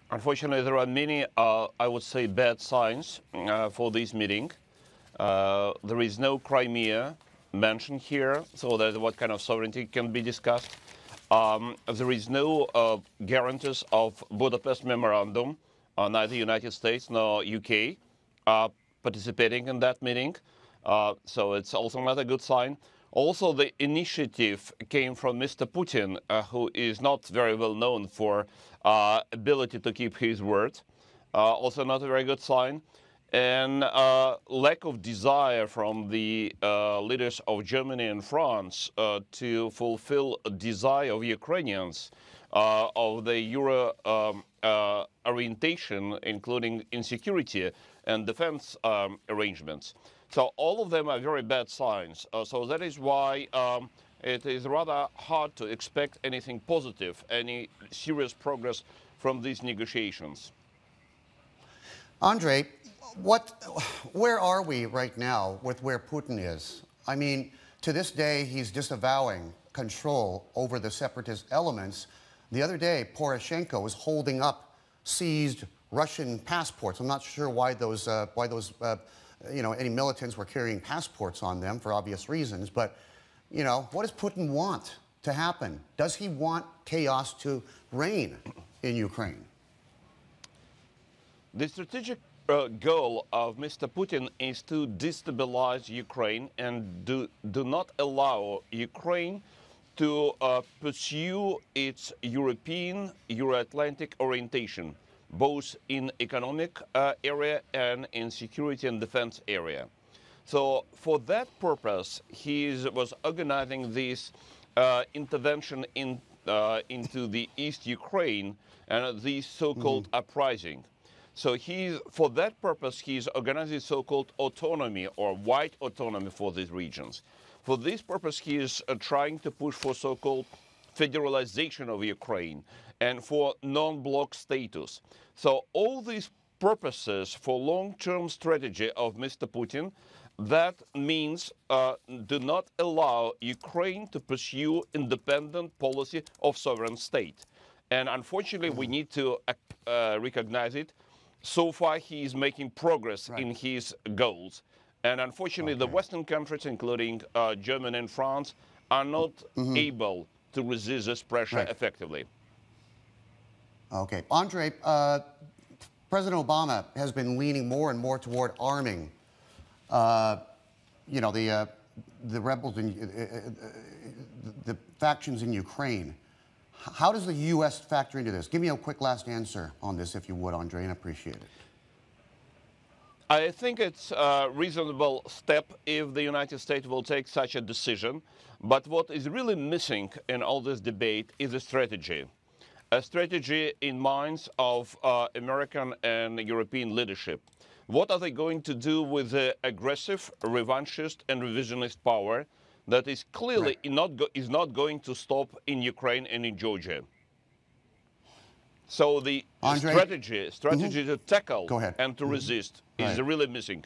Unfortunately, there are many, I would say, bad signs for this meeting. There is no Crimea mentioned here, so that what kind of sovereignty can be discussed. There is no guarantees of Budapest Memorandum, neither United States nor UK participating in that meeting. So it's also not a good sign. Also, the initiative came from Mr. Putin, who is not very well known for ability to keep his word. Also not a very good sign. And lack of desire from the leaders of Germany and France to fulfill a desire of Ukrainians of the Euro orientation, including insecurity and defense arrangements. So all of them are very bad signs. So that is why it is rather hard to expect anything positive, any serious progress from these negotiations. Andrey, where are we right now with where Putin is? I mean, to this day, he's disavowing control over the separatist elements. The other day, Poroshenko was holding up seized Russian passports. I'm not sure why those any militants were carrying passports on them for obvious reasons. But, what does Putin want to happen? Does he want chaos to reign in Ukraine? The strategic goal of Mr. Putin is to destabilize Ukraine and do not allow Ukraine to pursue its European, Euro-Atlantic orientation, both in economic area and in security and defense area. So for that purpose, he was organizing this intervention into the East Ukraine and the so-called uprising. So for that purpose, he's organizing so-called autonomy or white autonomy for these regions. For this purpose, he is trying to push for so-called federalization of Ukraine and for non-bloc status. So all these purposes for long-term strategy of Mr. Putin, that means do not allow Ukraine to pursue independent policy of sovereign state. And unfortunately, we need to recognize it. So far, he is making progress in his goals. And unfortunately, the Western countries, including Germany and France, are not able to resist this pressure effectively. Okay. Andrey, President Obama has been leaning more and more toward arming, the rebels, the factions in Ukraine. How does the U.S. factor into this? Give me a quick last answer on this, if you would, Andrey, and I appreciate it. I think it's a reasonable step if the United States will take such a decision. But what is really missing in all this debate is a strategy in minds of American and European leadership. What are they going to do with the aggressive, revanchist, and revisionist power that is clearly is not going to stop in Ukraine and in Georgia? So the strategy to tackle and to resist is really missing.